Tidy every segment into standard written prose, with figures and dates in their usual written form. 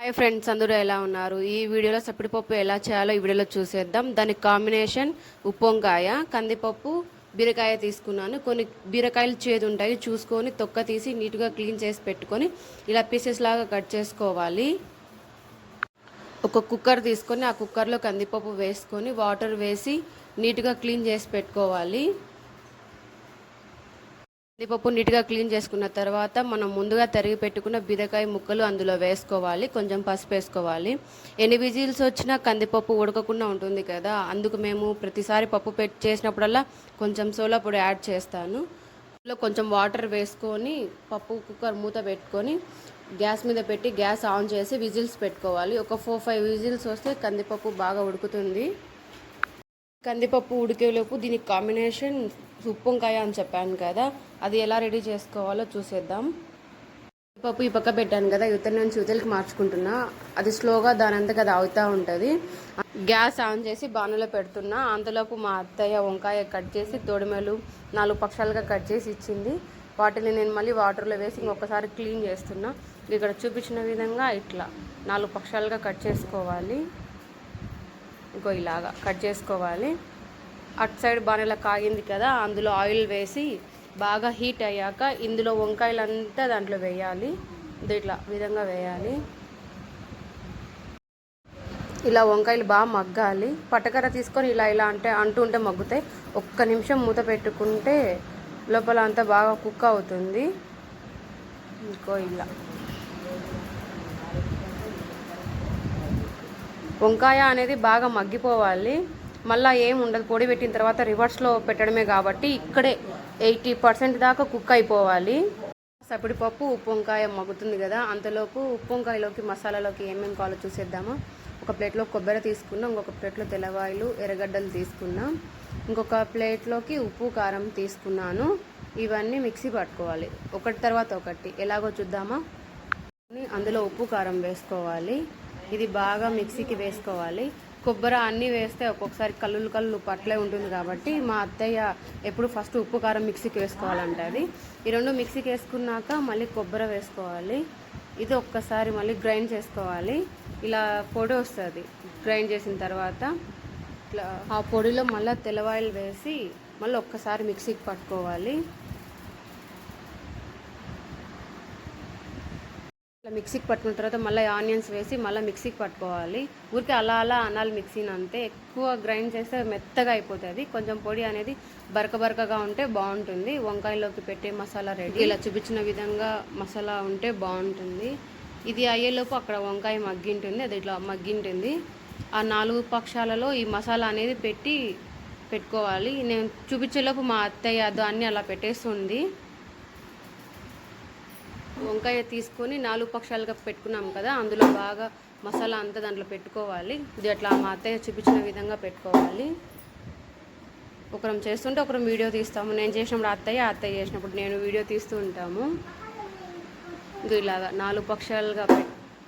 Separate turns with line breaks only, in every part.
Hi friends, అందరూ ఎలా ఉన్నారు? ఈ వీడియోలో సప్పిడిపప్పు ఎలా చేయాలో ఈ వీడియోలో చూసేద్దాం. దానికి కాంబినేషన్ ఉప్పు వంకాయ, కందిపప్పు, బీరకాయ తీసుకున్నాను. కొన్ని బీరకాయలు చేదు ఉంటాయి, చూసుకొని తొక్క తీసి నీట్గా క్లీన్ చేసి పెట్టుకొని ఇలా పీసెస్ లాగా కట్ చేసుకోవాలి. ఒక కుక్కర్ తీసుకొని ఆ కుక్కర్లో కందిపప్పు వేసుకొని వాటర్ వేసి నీట్గా క్లీన్ చేసి పెట్టుకోవాలి. కందిపప్పు నీట్గా క్లీన్ చేసుకున్న తర్వాత మనం ముందుగా తరిగి పెట్టుకున్న బీరకాయ ముక్కలు అందులో వేసుకోవాలి. కొంచెం పసుపు వేసుకోవాలి. ఎన్ని విజిల్స్ వచ్చినా కందిపప్పు ఉడకకుండా ఉంటుంది కదా, అందుకు మేము ప్రతిసారి పప్పు చేసినప్పుడల్లా కొంచెం సోలా పొడి యాడ్ చేస్తాను. అందులో కొంచెం వాటర్ వేసుకొని పప్పు కుక్కర్ మూత పెట్టుకొని గ్యాస్ మీద పెట్టి గ్యాస్ ఆన్ చేసి విజిల్స్ పెట్టుకోవాలి. ఒక 4-5 విజిల్స్ వస్తే కందిపప్పు బాగా ఉడుకుతుంది. కందిపప్పు ఉడికేలోపు దీనికి కాంబినేషన్ ఉప్పు వంకాయ అని చెప్పాను కదా, అది ఎలా రెడీ చేసుకోవాలో చూసేద్దాం. పప్పు ఈ పక్క పెట్టాను కదా, యువతల నుంచి యువతలకి మార్చుకుంటున్నా. అది స్లోగా దానంతగా అది అవుతూ ఉంటుంది. గ్యాస్ ఆన్ చేసి బాణలో పెడుతున్నా. అంతలోపు మా అత్తయ్య వంకాయ కట్ చేసి తోడిమెలు 4 పక్షాలుగా కట్ చేసి ఇచ్చింది. వాటిని నేను మళ్ళీ వాటర్లో వేసి ఇంకొకసారి క్లీన్ చేస్తున్నా. ఇక్కడ చూపించిన విధంగా ఇట్లా 4 పక్షాలుగా కట్ చేసుకోవాలి. ఇంకో ఇలాగా కట్ చేసుకోవాలి. అటు సైడ్ బాణలో కాగింది కదా, అందులో ఆయిల్ వేసి బాగా హీట్ అయ్యాక ఇందులో వంకాయలంతా దాంట్లో వేయాలి. ఇట్లా విధంగా వేయాలి. ఇలా వంకాయలు బాగా మగ్గాలి. పట్టకర్ర తీసుకొని ఇలా ఇలా అంటూ మగ్గుతాయి. ఒక్క నిమిషం మూత పెట్టుకుంటే లోపల అంతా బాగా కుక్ అవుతుంది. ఇంకో ఇలా వంకాయ అనేది బాగా మగ్గిపోవాలి. మళ్ళీ ఏం ఉండదు, పొడి పెట్టిన తర్వాత రివర్స్లో పెట్టడమే కాబట్టి ఇక్కడే 80% దాకా కుక్ అయిపోవాలి. సప్పిడిపప్పు ఉప్పు వంకాయ మగ్గుతుంది కదా, అంతలోపు ఉప్పు వంకాయలోకి మసాలాలోకి ఏమేమి కావాలో చూసేద్దామా. ఒక ప్లేట్లో కొబ్బరి తీసుకున్నాం, ఇంకొక ప్లేట్లో తెల్లవాయలు ఎర్రగడ్డలు తీసుకున్నాం, ఇంకొక ప్లేట్లోకి ఉప్పు కారం తీసుకున్నాను. ఇవన్నీ మిక్సీ పట్టుకోవాలి, ఒకటి తర్వాత ఒకటి. ఎలాగో చూద్దామా. అందులో ఉప్పు కారం వేసుకోవాలి. ఇది బాగా మిక్సీకి వేసుకోవాలి. కొబ్బరి అన్నీ వేస్తే ఒక్కొక్కసారి కల్లులు పట్లే ఉంటుంది కాబట్టి మా అత్తయ్య ఎప్పుడు ఫస్ట్ ఉప్పు కారం మిక్సీకి వేసుకోవాలంటుంది. ఈ రెండు మిక్సీకి వేసుకున్నాక మళ్ళీ కొబ్బరి వేసుకోవాలి. ఇది ఒక్కసారి మళ్ళీ గ్రైండ్ చేసుకోవాలి. ఇలా పొడి వస్తుంది. గ్రైండ్ చేసిన తర్వాత ఇట్లా ఆ పొడిలో మళ్ళీ తెల్లవాయలు వేసి మళ్ళీ ఒక్కసారి మిక్సీకి పట్టుకోవాలి. ఇట్లా మిక్సీకి పట్టుకున్న తర్వాత మళ్ళీ ఆనియన్స్ వేసి మళ్ళీ మిక్సీకి పట్టుకోవాలి. ఊరికి అలా అనాలి మిక్సీని అంతే. ఎక్కువ గ్రైండ్ చేస్తే మెత్తగా అయిపోతుంది. కొంచెం పొడి అనేది బరకగా ఉంటే బాగుంటుంది. వంకాయలోకి పెట్టే మసాలా రెడీ. ఇలా చూపించిన విధంగా మసాలా ఉంటే బాగుంటుంది. ఇది అయ్యేలోపు అక్కడ వంకాయ మగ్గింటుంది, అది ఇట్లా మగ్గింటుంది. ఆ 4 పక్షాలలో ఈ మసాలా అనేది పెట్టుకోవాలి. నేను చూపించేలోపు మా అత్తయ్య దాన్ని అలా పెట్టేస్తుంది. వంకాయ తీసుకొని 4 పక్షాలుగా పెట్టుకున్నాం కదా, అందులో బాగా మసాలా అంతా దాంట్లో పెట్టుకోవాలి. ఇది అట్లా మా అత్తయ్య చూపించిన విధంగా పెట్టుకోవాలి. ఒకరం చేస్తుంటే ఒకరం వీడియో తీస్తాము. నేను చేసినప్పుడు అత్తయ్య చేసినప్పుడు నేను వీడియో తీస్తూ ఉంటాము. ఇది ఇలాగా 4 పక్షాలుగా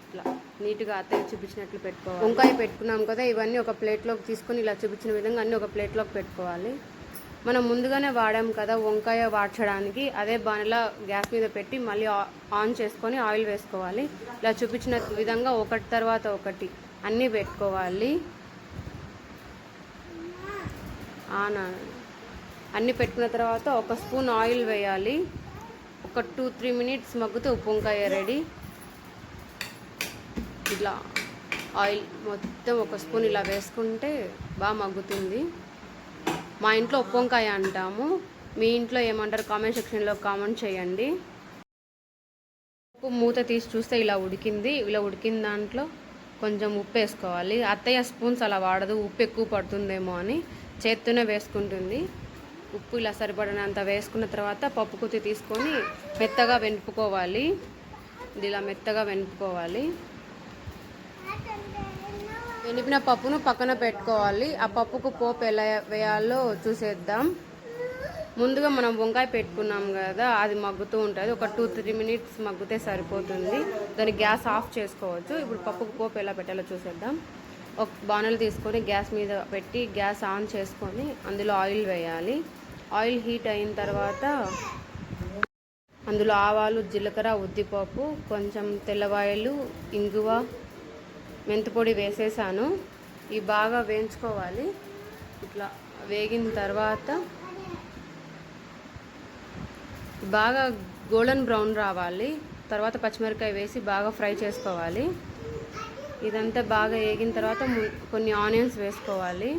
ఇట్లా నీట్గా అత్తయ్య చూపించినట్లు పెట్టుకోవాలి. వంకాయ పెట్టుకున్నాం కదా, ఇవన్నీ ఒక ప్లేట్లోకి తీసుకొని ఇలా చూపించిన విధంగా అన్నీ ఒక ప్లేట్లోకి పెట్టుకోవాలి. మనం ముందుగానే వాడాం కదా వంకాయ వాడ్చడానికి, అదే బాణలో గ్యాస్ మీద పెట్టి మళ్ళీ ఆన్ చేసుకొని ఆయిల్ వేసుకోవాలి. ఇలా చూపించిన విధంగా ఒకటి తర్వాత ఒకటి అన్నీ పెట్టుకోవాలి. అన్నీ పెట్టుకున్న తర్వాత ఒక స్పూన్ ఆయిల్ వేయాలి. ఒక 2-3 మినిట్స్ మగ్గితే ఉప్పు వంకాయ రెడీ. ఇట్లా ఆయిల్ మొత్తం ఒక స్పూన్ ఇలా వేసుకుంటే బాగా మగ్గుతుంది. మా ఇంట్లో ఉప్పు వంకాయ అంటాము, మీ ఇంట్లో ఏమంటారు కామెంట్ సెక్షన్లో కామెంట్ చేయండి. ఉప్పు మూత తీసి చూస్తే ఇలా ఉడికింది. ఇలా ఉడికిన దాంట్లో కొంచెం ఉప్పు వేసుకోవాలి. అత్తయ్య స్పూన్స్ అలా వాడదు, ఉప్పు ఎక్కువ పడుతుందేమో అని చేత్తోనే వేసుకుంటుంది. ఉప్పు ఇలా సరిపడినంత వేసుకున్న తర్వాత పప్పు కుత్తి తీసుకొని మెత్తగా వెనుపుకోవాలి. ఇది ఇలా మెత్తగా వెనుపుకోవాలి. వెనిపిన పప్పును పక్కన పెట్టుకోవాలి. ఆ పప్పుకు పోపు ఎలా వేయాలో చూసేద్దాం. ముందుగా మనం వంకాయ పెట్టుకున్నాం కదా, అది మగ్గుతూ ఉంటుంది. ఒక 2-3 మినిట్స్ మగ్గితే సరిపోతుంది. దాన్ని గ్యాస్ ఆఫ్ చేసుకోవచ్చు. ఇప్పుడు పప్పుకు పోపు ఎలా పెట్టాలో చూసేద్దాం. ఒక బాణలు తీసుకొని గ్యాస్ మీద పెట్టి గ్యాస్ ఆన్ చేసుకొని అందులో ఆయిల్ వేయాలి. ఆయిల్ హీట్ అయిన తర్వాత అందులో ఆవాలు, జీలకర్ర, ఉద్దిపప్పు, కొంచెం తెల్లవాయలు, ఇంగువ, మెంతిపొడి వేసేసాను. ఇవి బాగా వేయించుకోవాలి. ఇట్లా వేగిన తర్వాత బాగా గోల్డెన్ బ్రౌన్ రావాలి. తర్వాత పచ్చిమిరపకాయ వేసి బాగా ఫ్రై చేసుకోవాలి. ఇదంతా బాగా వేగిన తర్వాత కొన్ని ఆనియన్స్ వేసుకోవాలి.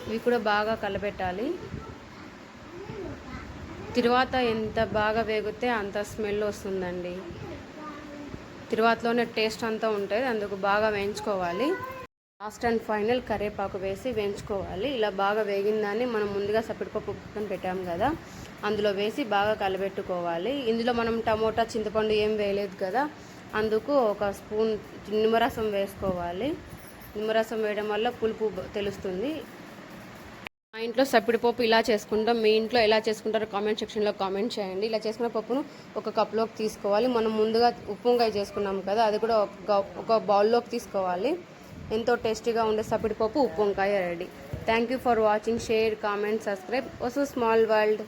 ఇవి కూడా బాగా కలపెట్టాలి. తర్వాత ఎంత బాగా వేగితే అంత స్మెల్ వస్తుందండి. తర్వాతలోనే టేస్ట్ అంతా ఉంటుంది, అందుకు బాగా వేయించుకోవాలి. లాస్ట్ అండ్ ఫైనల్ కరివేపాకు వేసి వేయించుకోవాలి. ఇలా బాగా వేగిందాన్ని మనం ముందుగా సప్పిడిపప్పు పక్కన పెట్టాము కదా, అందులో వేసి బాగా కలబెట్టుకోవాలి. ఇందులో మనం టమోటా, చింతపండు ఏం వేయలేదు కదా, అందుకు ఒక స్పూన్ నిమ్మరసం వేసుకోవాలి. నిమ్మరసం వేయడం వల్ల పులుపు తెలుస్తుంది. మా ఇంట్లో సప్పిడిపప్పు ఇలా చేసుకుంటాం. మీ ఇంట్లో ఎలా చేసుకుంటారో కామెంట్ సెక్షన్లో కామెంట్ చేయండి. ఇలా చేసుకున్న పప్పును ఒక కప్లోకి తీసుకోవాలి. మనం ముందుగా ఉప్పు వంకాయ చేసుకున్నాం కదా, అది కూడా ఒక బౌల్లోకి తీసుకోవాలి. ఎంతో టేస్టీగా ఉండే సప్పిడిపప్పు, ఉప్పు వంకాయ ready. Thank you for watching. Share, comment, subscribe. ఓసు స్మాల్ వరల్డ్.